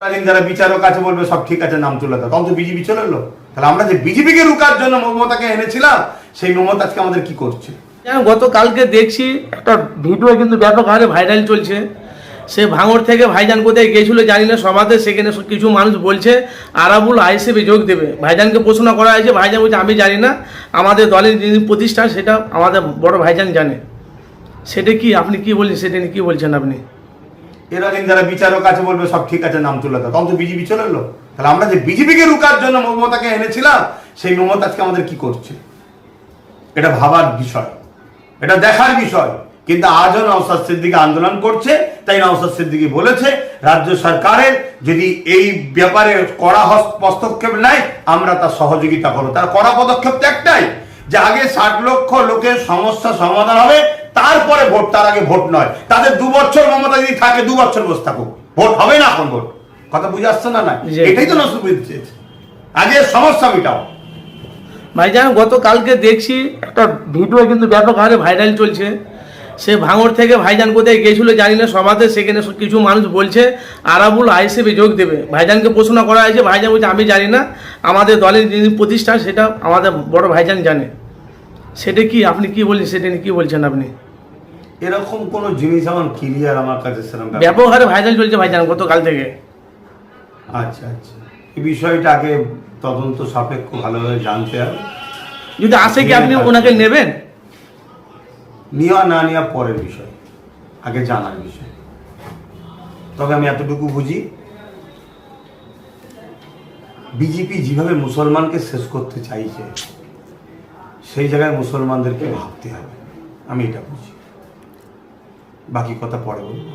যারা বিচারক আছে বলবে সব ঠিক আছে, নাম তুলে দাও, তখন তো বিজেপি চলে এলো। তাহলে আমরা যে বিজেপিকে রুকার জন্য মমতাকে এনেছিলাম, সেই মমতা আজকে আমাদের কি করছে? গতকালকে দেখছি একটা ভিডিও কিন্তু ব্যাপক হারে ভাইরাল চলছে। সে ভাঙড় থেকে ভাইজান কোথায় গিয়েছিল জানি না, সভাতে সেখানে কিছু মানুষ বলছে আরাবুল আইএসএফে যোগ দেবে। ভাইজানকে প্রশ্ন করা হয়েছে, ভাইজান বলছে আমি জানি না, আমাদের দলের যিনি প্রতিষ্ঠান সেটা আমাদের বড় ভাইজান জানে। সেটা কি আপনি কি বলছেন, সেটা নিয়ে কি বলছেন আপনি? এরা কিন্তু যারা বিচারক আছে বলবে সব ঠিক আছে, নাম তুলে দাও, তখন তো বিজেপি চলে এলো। তাহলে আমরা যে বিজেপিকে রুকার জন্য মমতাকে এনেছিলাম, সেই মমতা আজকে আমাদের কি করছে? এটা ভাবার বিষয়, এটা দেখার বিষয়। কিন্তু আজও নওশাদ সিদ্দিকী আন্দোলন করছে। তাই নওশাদ সিদ্দিকী বলেছে রাজ্য সরকারের যদি এই ব্যাপারে কড়া হস্তক্ষেপ নেয়, আমরা তার সহযোগিতা করবো। তার কড়া পদক্ষেপ তো একটাই, যে আগে 60 লক্ষ লোকের সমস্যা সমাধান হবে, তারপরে ভোট। তার আগে ভোট নয়। তাদের 2 বছর মমতা যদি থাকে, 2 বছর বসে থাকুক, ভোট হবে না। এখন ভোট কথা বুঝে আসছে না? এটাই তো নষ্ট বুঝতে চেয়েছে, আগে সমস্যা মিটাও। ভাইজান গতকালকে দেখছি একটা ভিডিও কিন্তু ব্যাপক হারে ভাইরাল চলছে। সে ভাঙড় থেকে ভাইজান কোথায় গিয়েছিল জানি না, সভাতে সেখানে কিছু মানুষ বলছে আরাবুল আইএসএফে যোগ দেবে। ভাইজানকে প্রশ্ন করা হয়েছে, ভাইজান বলছে আমি জানি না, আমাদের দলের যিনি প্রতিষ্ঠান সেটা আমাদের বড় ভাইজান জানে। সেটা কি আপনি কি বলছেন, সেটা নিয়ে কি বলছেন আপনি? এরকম কোন জিনিস আমার ক্লিয়ার আমার কাছে সেরকম ব্যাপক হারে ভাইরাল চলছে ভাইজান গতকাল থেকে। আচ্ছা আচ্ছা, এই বিষয়টা আগে তদন্ত সাপেক্ষ ভালোভাবে জানতে হবে। যদি আসে কি আপনি ওনাকে নেবেন? নেওয়া না নেওয়া পরের বিষয়, আগে জানার বিষয়। তবে আমি এতটুকু বুঝি, বিজেপি যেভাবে মুসলমানকে শেষ করতে চাইছে, সেই জায়গায় মুসলমানদেরকে ভাবতে হবে। আমি এটা বুঝি, বাকি কথা পরে বলবো।